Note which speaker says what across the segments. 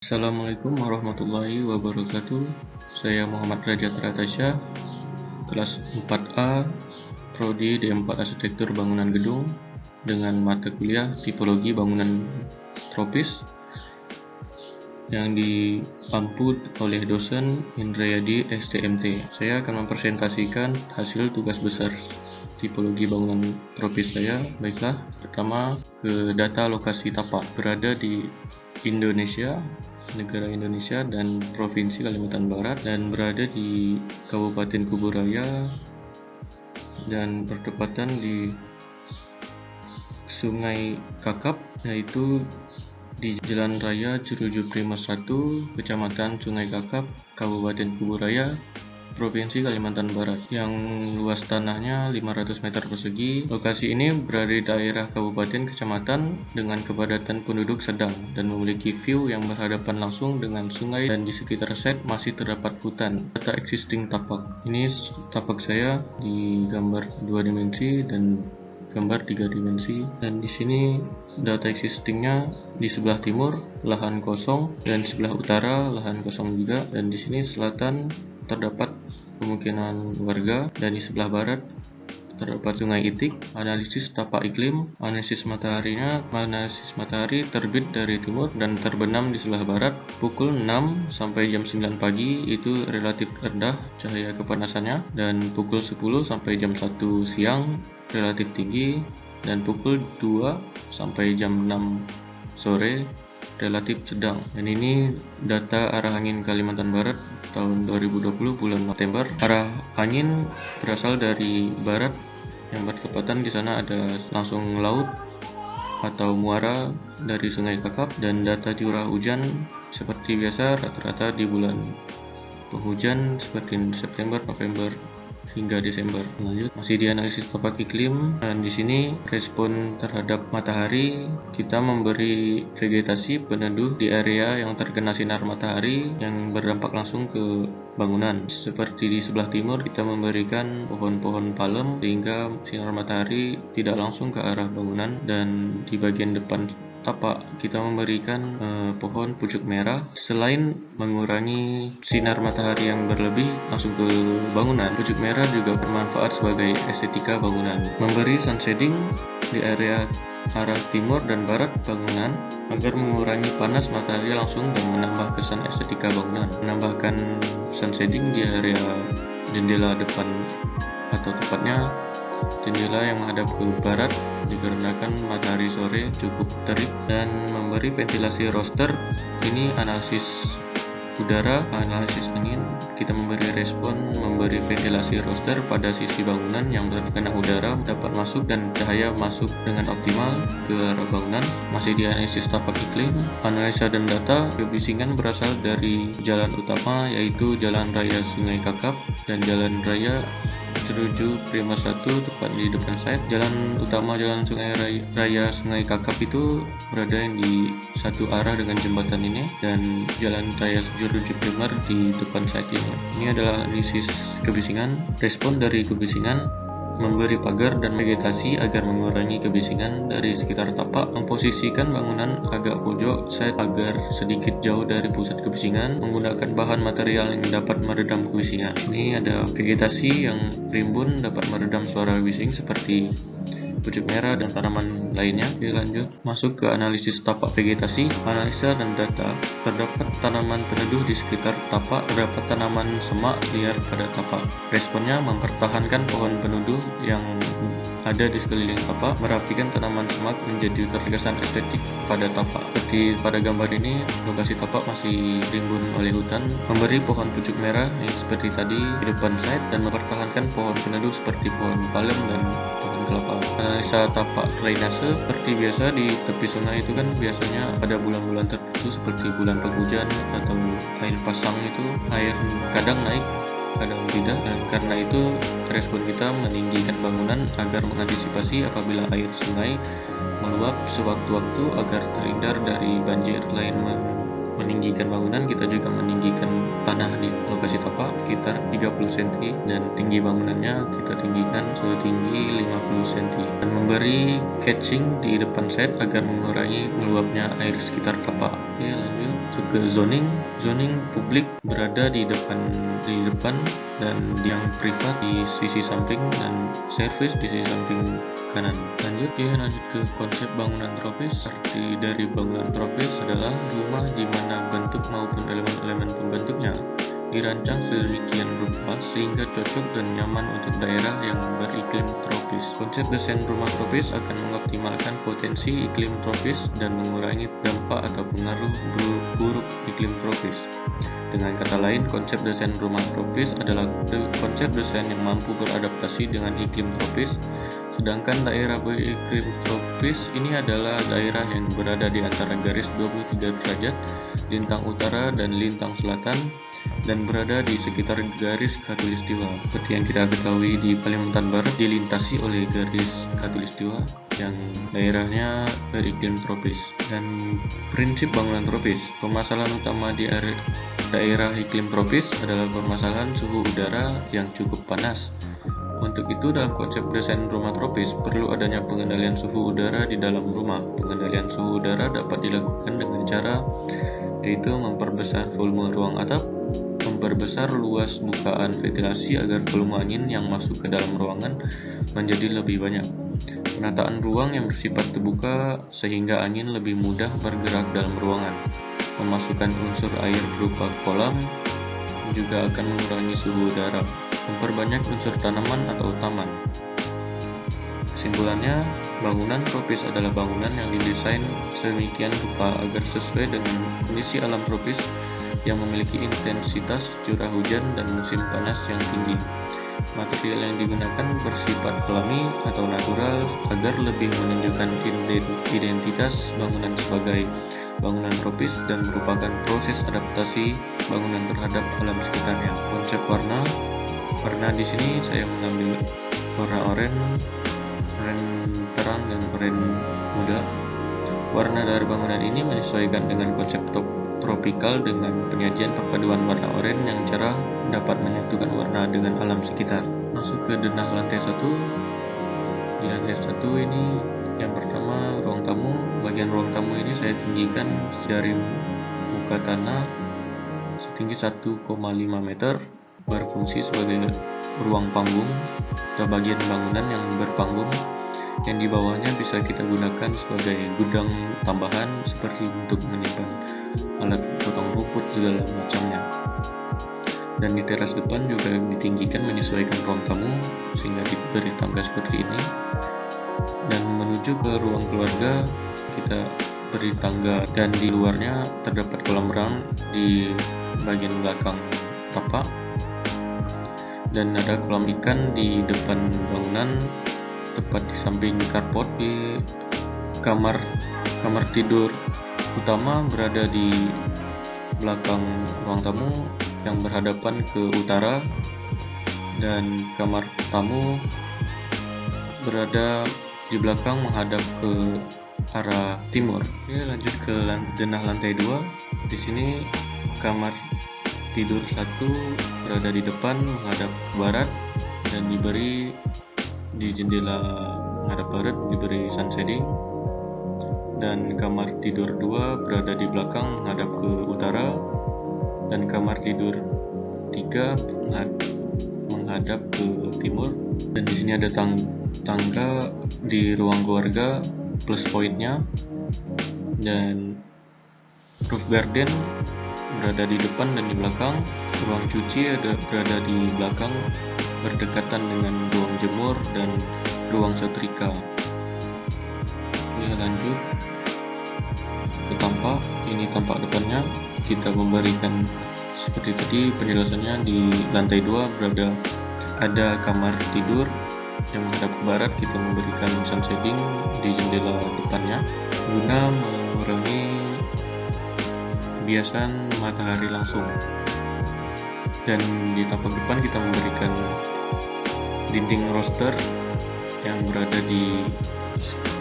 Speaker 1: Assalamualaikum warahmatullahi wabarakatuh. Saya Muhammad Rajat Ratasya, kelas 4A, Prodi D4 Arsitektur Bangunan Gedung, dengan mata kuliah Tipologi Bangunan Tropis yang diampu oleh dosen Indrayadi STMT. Saya akan mempresentasikan hasil tugas besar tipologi bangunan tropis saya. Baiklah, pertama ke data lokasi tapak berada di Indonesia, negara Indonesia dan Provinsi Kalimantan Barat, dan berada di Kabupaten Kuburaya dan bertepatan di Sungai Kakap, yaitu di Jalan Raya Jeruju Primas 1, Kecamatan Sungai Kakap, Kabupaten Kuburaya, Provinsi Kalimantan Barat, yang luas tanahnya 500 meter persegi. Lokasi ini berada di daerah kabupaten kecamatan dengan kepadatan penduduk sedang dan memiliki view yang berhadapan langsung dengan sungai, dan di sekitar site masih terdapat hutan. Data existing tapak. Ini tapak saya di gambar 2 dimensi dan gambar 3 dimensi, dan di sini data existingnya di sebelah timur lahan kosong dan di sebelah utara lahan kosong juga, dan di sini selatan terdapat pemukiman warga, dan di sebelah barat terdapat Sungai Itik. Analisis tapak iklim. Analisis matahari terbit dari timur dan terbenam di sebelah barat pukul 6 sampai jam 9 pagi, itu relatif rendah cahaya kepanasannya, dan pukul 10 sampai jam 1 siang relatif tinggi, dan pukul 2 sampai jam 6 sore relatif sedang. Dan ini data arah angin Kalimantan Barat tahun 2020 bulan September. Arah angin berasal dari barat, yang bertepatan di sana ada langsung laut atau muara dari Sungai Kakap, dan data curah hujan seperti biasa rata-rata di bulan penghujan seperti September, November hingga Desember. Lanjut, masih di analisis tapak iklim, dan di sini respon terhadap matahari, kita memberi vegetasi peneduh di area yang terkena sinar matahari yang berdampak langsung ke bangunan. Seperti di sebelah timur, kita memberikan pohon-pohon palem sehingga sinar matahari tidak langsung ke arah bangunan, dan di bagian depan tapak kita memberikan pohon pucuk merah. Selain mengurangi sinar matahari yang berlebih langsung ke bangunan, pucuk merah juga bermanfaat sebagai estetika bangunan. Memberi sun shading di area arah timur dan barat bangunan agar mengurangi panas matahari langsung dan menambah kesan estetika bangunan. Menambahkan sun shading di area jendela depan, atau tepatnya jendela yang menghadap ke barat, dikarenakan matahari sore cukup terik. Dan memberi ventilasi roster. Ini analisis udara, analisis angin. Kita memberi respon, memberi ventilasi roster pada sisi bangunan yang terkena udara dapat masuk dan cahaya masuk dengan optimal ke arah bangunan. Masih di analisis tapak iklim. Analisa dan data kebisingan berasal dari jalan utama, yaitu Jalan Raya Sungai Kakap dan Jalan Raya Jeruju Primas 1, tepat di depan site. Jalan utama Jalan Raya Sungai Kakap itu berada di satu arah dengan jembatan ini, dan Jalan Raya Jeruju Primer di depan site ini. Ini adalah analisis kebisingan. Respon dari kebisingan: memberi pagar dan vegetasi agar mengurangi kebisingan dari sekitar tapak, memposisikan bangunan agak pojok site agar sedikit jauh dari pusat kebisingan, menggunakan bahan material yang dapat meredam kebisingan. Ini ada vegetasi yang rimbun dapat meredam suara bising seperti pucuk merah dan tanaman lainnya. Oke, lanjut masuk ke analisis tapak vegetasi. Analisa dan data. Terdapat tanaman peneduh di sekitar tapak, terdapat tanaman semak liar pada tapak. Responnya: mempertahankan pohon peneduh yang ada di sekeliling tapak, merapikan tanaman semak menjadi terkesan estetik pada tapak. Seperti pada gambar ini, lokasi tapak masih rimbun oleh hutan. Memberi pohon pucuk merah yang seperti tadi di depan site, dan mempertahankan pohon peneduh seperti pohon palem dan pohon kelapa. Analisa tapak drainase. Seperti biasa di tepi sungai itu kan biasanya pada bulan-bulan tertentu seperti bulan penghujan atau air pasang, itu air kadang naik kadang tidak, dan karena itu respon kita meninggikan bangunan agar mengantisipasi apabila air sungai meluap sewaktu-waktu agar terhindar dari banjir. Selain meninggikan bangunan, kita juga meninggikan tanah di lokasi tapak sekitar 30 cm, dan tinggi bangunannya kita tinggikan setinggi 50 cm, dan memberi catching di depan site agar mengurangi meluapnya air sekitar tapak. Oke, lanjut ke zoning. Zoning publik berada di depan dan yang privat di sisi samping dan servis di sisi samping kanan. Lanjut ke konsep bangunan tropis. Arti dari bangunan tropis adalah rumah di mana bentuk maupun elemen-elemen pembentuknya dirancang sedemikian rupa sehingga cocok dan nyaman untuk daerah yang beriklim tropis. Konsep desain rumah tropis akan mengoptimalkan potensi iklim tropis dan mengurangi dampak atau pengaruh buruk iklim tropis. Dengan kata lain, konsep desain rumah tropis adalah konsep desain yang mampu beradaptasi dengan iklim tropis. Sedangkan daerah beriklim tropis ini adalah daerah yang berada di antara garis 23 derajat lintang utara dan lintang selatan dan berada di sekitar garis khatulistiwa. Seperti yang kita ketahui, di Kalimantan Barat dilintasi oleh garis khatulistiwa yang daerahnya beriklim tropis. Dan prinsip bangunan tropis, permasalahan utama di daerah iklim tropis adalah permasalahan suhu udara yang cukup panas. Untuk itu, dalam konsep desain rumah tropis, perlu adanya pengendalian suhu udara di dalam rumah. Pengendalian suhu udara dapat dilakukan dengan cara yaitu memperbesar volume ruang atap, memperbesar luas bukaan ventilasi agar volume angin yang masuk ke dalam ruangan menjadi lebih banyak. Penataan ruang yang bersifat terbuka sehingga angin lebih mudah bergerak dalam ruangan. Memasukkan unsur air berupa kolam juga akan mengurangi suhu udara. Memperbanyak unsur tanaman atau taman. Kesimpulannya, bangunan tropis adalah bangunan yang didesain sedemikian rupa agar sesuai dengan kondisi alam tropis yang memiliki intensitas curah hujan dan musim panas yang tinggi. Material yang digunakan bersifat alami atau natural agar lebih menunjukkan identitas bangunan sebagai bangunan tropis dan merupakan proses adaptasi bangunan terhadap alam sekitarnya. Konsep warna di sini saya mengambil warna oranye terang dan oranye muda. Warna dari bangunan ini menyesuaikan dengan konsep tropikal dengan penyajian perpaduan warna oranye yang cerah dapat menyatukan warna dengan alam sekitar. Masuk ke denah lantai 1. Di lantai 1 ini yang pertama ruang tamu. Bagian ruang tamu ini saya tinggikan dari muka tanah setinggi 1,5 meter, berfungsi sebagai ruang panggung atau bagian bangunan yang berpanggung yang di bawahnya bisa kita gunakan sebagai gudang tambahan seperti untuk menyimpan alat potong rumput segala macamnya. Dan di teras depan juga ditinggikan menyesuaikan ruang tamu sehingga diberi tangga seperti ini. Dan menuju ke ruang keluarga kita beri tangga dan di luarnya terdapat kolam renang di bagian belakang tapak. Dan ada kolam ikan di depan bangunan tepat di samping carport. Di kamar tidur utama berada di belakang ruang tamu yang berhadapan ke utara dan kamar tamu berada di belakang menghadap ke arah timur. Oke, lanjut ke denah lantai 2. Di sini kamar tidur 1 berada di depan menghadap ke barat dan diberi di jendela menghadap barat diberi sun shading, dan kamar tidur 2 berada di belakang menghadap ke utara dan kamar tidur 3 menghadap ke timur. Dan di sini ada tangga di ruang keluarga plus pointnya, dan roof garden berada di depan dan di belakang. Ruang cuci berada di belakang berdekatan dengan ruang jemur dan ruang setrika. Lanjut ke tampak. Ini tampak depannya. Kita memberikan seperti tadi penjelasannya. Di lantai 2 berada ada kamar tidur yang menghadap ke barat. Kita memberikan sun shading di jendela depannya guna mengurangi biasan matahari langsung. Dan di tampak depan kita memberikan dinding roster yang berada di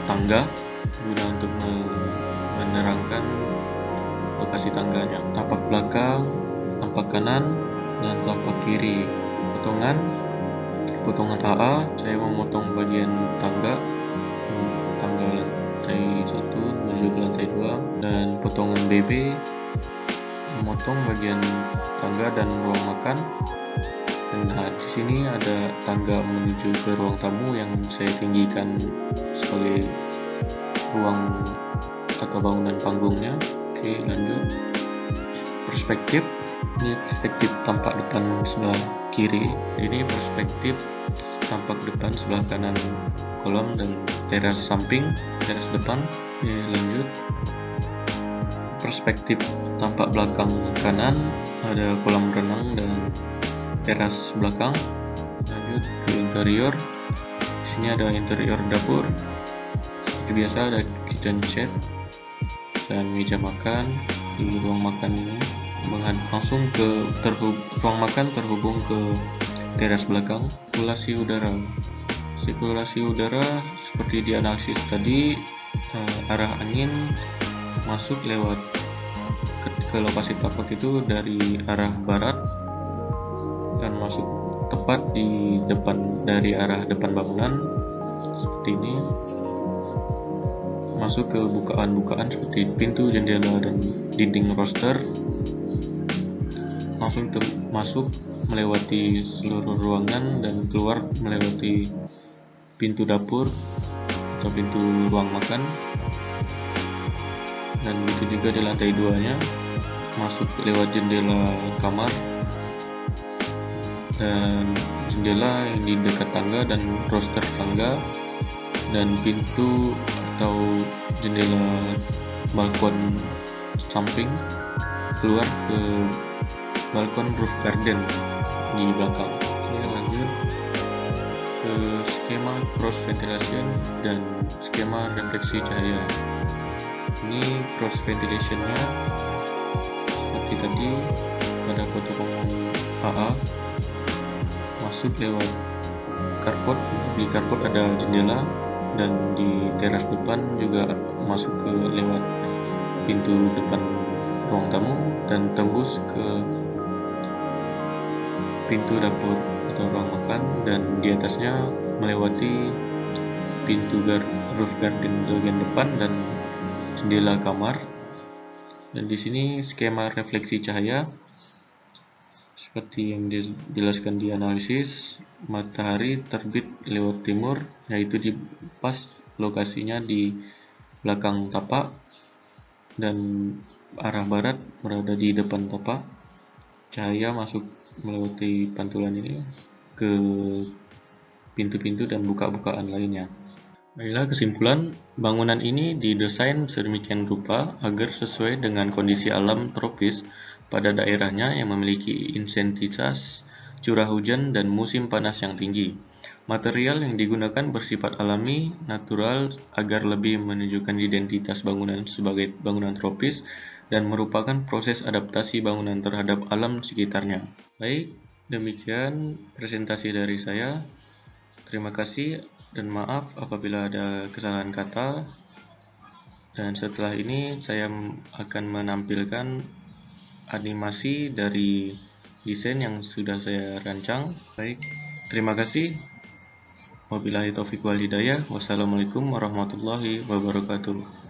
Speaker 1: tangga guna untuk menerangkan lokasi tangganya. Tampak belakang, tampak kanan, dan tampak kiri. Potongan AA, saya memotong bagian tangga lantai 1 menuju ke lantai 2, dan potongan BB memotong bagian tangga dan ruang makan. Dan di sini ada tangga menuju ke ruang tamu yang saya tinggikan sebagai ruang atau bangunan panggungnya. Oke, lanjut. Perspektif. Ini perspektif tampak depan sebelah kiri. Ini perspektif tampak depan sebelah kanan kolam dan teras samping, teras depan. Oke, lanjut. Perspektif tampak belakang kanan, ada kolam renang dan teras belakang. Lanjut ke interior. Di sini ada interior dapur. Seperti biasa ada kitchen set dan meja makan. Di ruang makan ini langsung ke ruang makan terhubung ke teras belakang. Sirkulasi udara. Sirkulasi udara seperti di analisis tadi, arah angin masuk lewat ke lokasi tapak itu dari arah barat dan masuk tepat di depan, dari arah depan bangunan seperti ini, masuk ke bukaan-bukaan seperti pintu, jendela, dan dinding roster, langsung masuk melewati seluruh ruangan dan keluar melewati pintu dapur atau pintu ruang makan. Dan begitu juga di lantai 2-nya, masuk lewat jendela kamar dan jendela yang di dekat tangga dan roster tangga, dan pintu atau jendela balkon samping keluar ke balkon roof garden di belakang. Oke, lanjut ke skema cross ventilation dan skema refleksi cahaya. Ini cross ventilation-nya seperti tadi pada foto AA, masuk lewat carport. Di carport ada jendela, dan di teras depan juga masuk ke lewat pintu depan ruang tamu dan tembus ke pintu dapur atau ruang makan, dan di atasnya melewati pintu roof garden bagian depan dan jendela kamar. Dan di sini skema refleksi cahaya seperti yang dijelaskan di analisis, matahari terbit lewat timur, yaitu di pas lokasinya di belakang tapak, dan arah barat berada di depan tapak. Cahaya masuk melewati pantulan ini ke pintu-pintu dan buka-bukaan lainnya. Baiklah, kesimpulan, bangunan ini didesain sedemikian rupa agar sesuai dengan kondisi alam tropis pada daerahnya yang memiliki intensitas curah hujan dan musim panas yang tinggi. Material yang digunakan bersifat alami, natural, agar lebih menunjukkan identitas bangunan sebagai bangunan tropis dan merupakan proses adaptasi bangunan terhadap alam sekitarnya. Baik, demikian presentasi dari saya. Terima kasih dan maaf apabila ada kesalahan kata. Dan setelah ini saya akan menampilkan animasi dari desain yang sudah saya rancang. Baik, terima kasih. Wabillahi taufiq wal hidayah. Wassalamualaikum warahmatullahi wabarakatuh.